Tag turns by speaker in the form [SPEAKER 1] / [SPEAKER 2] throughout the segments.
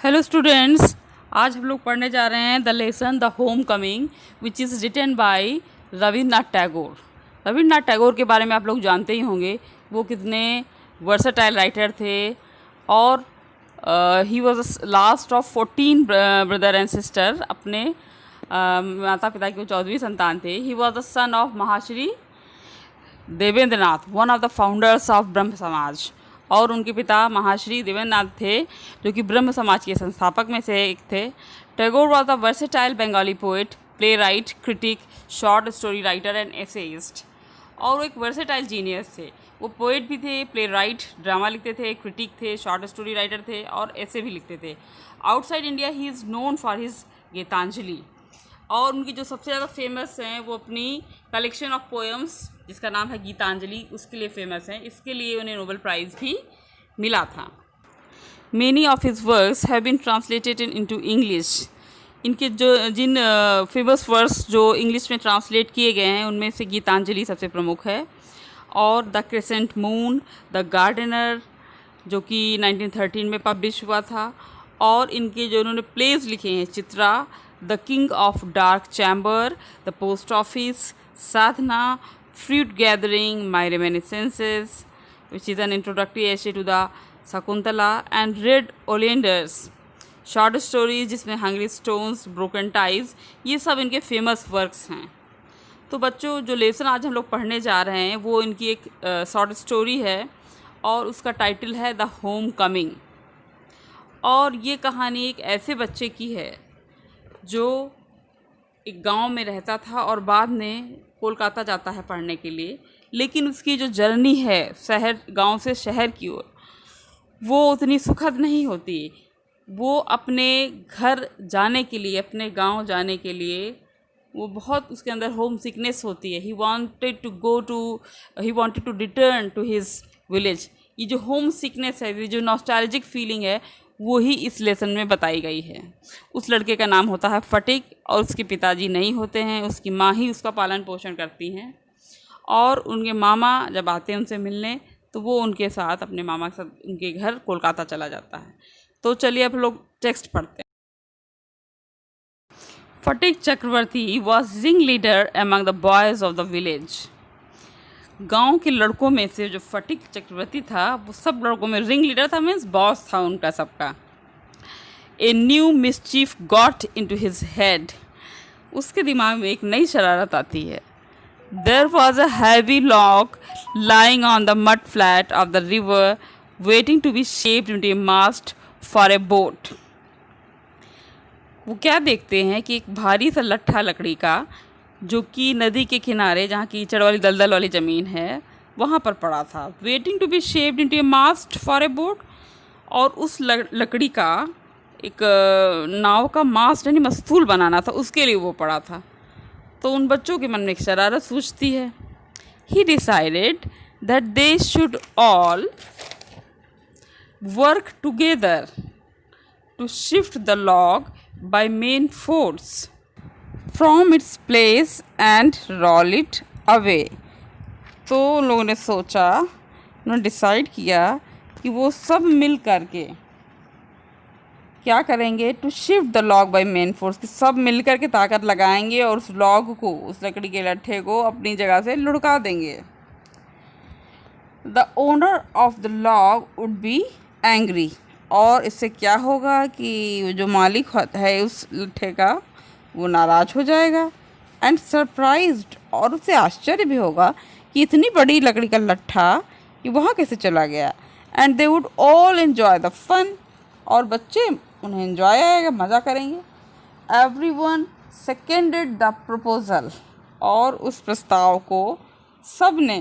[SPEAKER 1] Hello students, आज हम लोग पढ़ने जा रहे हैं the lesson the home coming which is written by Rabindranath Tagore. Rabindranath Tagore के बारे में आप लोग जानते ही होंगे। वो कितने वर्सटाइल राइटर थे और he was last of 14 brother and sister. अपने माता पिता के 14वीं संतान थे। He was the son of Maharshi Devendranath, one of the founders of Brahmo Samaj. और उनके पिता महर्षि देवेंद्रनाथ थे, जो कि ब्रह्म समाज के संस्थापक में से एक थे। Tagore was the versatile Bengali poet, play right, critic, short story writer and essayist. और वो एक वर्सेटाइल जीनियस थे। वो पोएट भी थे, प्ले राइट, ड्रामा लिखते थे, क्रिटिक थे, शॉर्ट स्टोरी राइटर थे और ऐसे भी लिखते थे। Outside India he is known for his Gitanjali. और उनकी जो सबसे ज़्यादा फेमस हैं वो अपनी कलेक्शन ऑफ पोएम्स, जिसका नाम है गीतांजलि, उसके लिए फेमस हैं। इसके लिए उन्हें नोबेल प्राइज़ भी मिला था। Many of his works have been translated into English. इनके जिन फेमस वर्क्स जो इंग्लिश में ट्रांसलेट किए गए हैं उनमें से गीतांजलि सबसे प्रमुख है। और the crescent moon, the gardener, जो कि 1913 में पब्लिश हुआ था। और इनके जो उन्होंने प्लेज लिखे हैं, Chitra, the king of dark chamber, the post office, Sadhana, fruit gathering, my reminiscences, which is an introductory essay to the Shakuntala, and Red Oleanders, short stories जिसमें हंग्री स्टोन्स, ब्रोकन टाइज, ये सब इनके फेमस वर्क्स हैं। तो बच्चों, जो lesson आज हम लोग पढ़ने जा रहे हैं वो इनकी एक शॉर्ट स्टोरी है और उसका टाइटल है द होम कमिंग। और ये कहानी एक ऐसे बच्चे की है जो एक गांव में रहता था और बाद में कोलकाता जाता है पढ़ने के लिए। लेकिन उसकी जो जर्नी है शहर, गांव से शहर की ओर, वो उतनी सुखद नहीं होती। वो अपने घर जाने के लिए, अपने गांव जाने के लिए, वो बहुत उसके अंदर होम सिकनेस होती है। He wanted to return to his village. ये जो होम सिकनेस है, ये जो नॉस्टैल्जिक फीलिंग है, वो ही इस लेसन में बताई गई है। उस लड़के का नाम होता है फटिक और उसके पिताजी नहीं होते हैं। उसकी माँ ही उसका पालन पोषण करती हैं। और उनके मामा जब आते हैं उनसे मिलने, तो वो उनके साथ, अपने मामा के साथ उनके घर कोलकाता चला जाता है। तो चलिए अब लोग टेक्स्ट पढ़ते हैं। Phatik Chakraborty was ring leader among the boys of the village. गांव के लड़कों में से जो फटिक चक्रवर्ती था वो सब लड़कों में रिंग लीडर था, मीन्स बॉस था उनका सबका। A new mischief got into his head. उसके दिमाग में एक नई शरारत आती है। There was a heavy log lying on the mud flat of the river waiting to be shaped into a mast for a boat. वो क्या देखते हैं कि एक भारी सा लट्ठा लकड़ी का, जो कि नदी के किनारे, जहाँ कीचड़ वाली दलदल वाली ज़मीन है, वहाँ पर पड़ा था। Waiting to be shaped into a mast for a boat. और उस लकड़ी का एक नाव का मास्ट यानी मस्तूल बनाना था, उसके लिए वो पड़ा था। तो उन बच्चों के मन में एक शरारत सूझती है। He decided that they should all work together to shift the log by main force from its place and roll it away. तो उन लोगों ने सोचा, उन्होंने डिसाइड किया कि वो सब मिल करके क्या करेंगे, to shift the log by main force, कि सब मिल करके ताकत लगाएंगे और उस लॉग को, उस लकड़ी के लट्ठे को अपनी जगह से लुढ़का देंगे। The owner of the log would be angry. और इससे क्या होगा कि जो मालिक है उस लट्ठे का, वो नाराज़ हो जाएगा। एंड सरप्राइज्ड, और उससे आश्चर्य भी होगा कि इतनी बड़ी लकड़ी का लट्ठा ये वहाँ कैसे चला गया। And they would all enjoy the fun, और बच्चे उन्हें एंजॉय आएगा, मज़ा करेंगे। एवरीवन सेकेंडेड द प्रपोजल, और उस प्रस्ताव को सब ने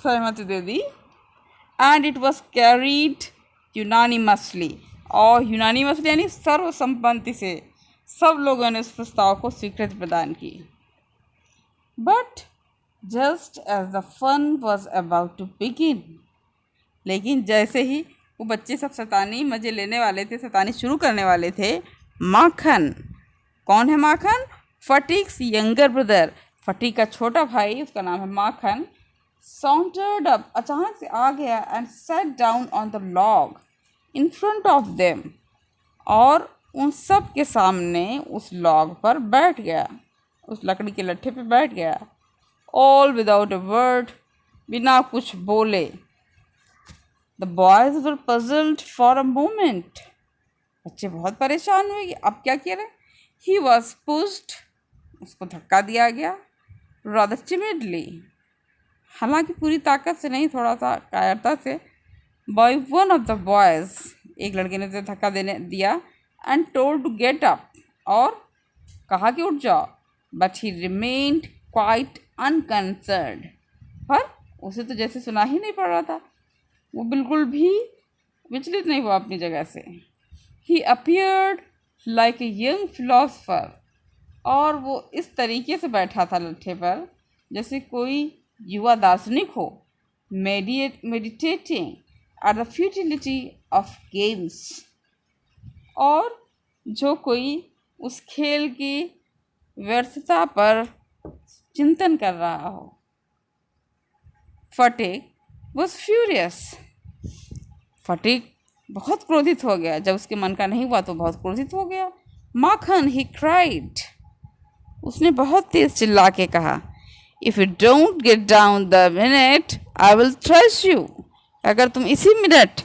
[SPEAKER 1] सहमति दे दी। And it was carried unanimously, और यूनानिमसली यानी सर्वसम्मति से सब लोगों ने उस प्रस्ताव को स्वीकृति प्रदान की। But just as the fun was about to begin, लेकिन जैसे ही वो बच्चे सब शैतानी मज़े लेने वाले थे, शैतानी शुरू करने वाले थे, माखन, कौन है माखन? फटिक्स यंगर ब्रदर, फटिक का छोटा भाई, उसका नाम है माखन, sauntered up, अचानक से आ गया, and sat down on the log in front of them, और उन सब के सामने उस लॉग पर बैठ गया, उस लकड़ी के लट्ठे पे बैठ गया। ऑल विदाउट अ वर्ड, बिना कुछ बोले। The boys were puzzled for a moment. बच्चे बहुत परेशान हुए कि अब क्या किया रहे। ही वॉज पुश्ड, उसको धक्का दिया गया। रादर टिमिडली, हालांकि पूरी ताकत से नहीं, थोड़ा सा कायरता से। By one of the boys, एक लड़के ने उसे धक्का देने दिया। And told to get up, और कहा कि उठ जाओ। But he remained quite unconcerned, पर उसे तो जैसे सुना ही नहीं पड़ रहा था, वो बिल्कुल भी विचलित नहीं हुआ अपनी जगह से। He appeared like a young philosopher, और वो इस तरीके से बैठा था लट्ठे पर जैसे कोई युवा दार्शनिक हो। Meditating at the futility of games, और जो कोई उस खेल की व्यर्थता पर चिंतन कर रहा हो। फटीग वॉज फ्यूरियस, फटीग बहुत क्रोधित हो गया। जब उसके मन का नहीं हुआ तो बहुत क्रोधित हो गया। माखन, ही क्राइड, उसने बहुत तेज चिल्ला के कहा, if you don't get down the minute I will trash you. अगर तुम इसी मिनट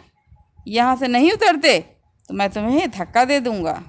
[SPEAKER 1] यहाँ से नहीं उतरते तो मैं तुम्हें धक्का दे दूँगा।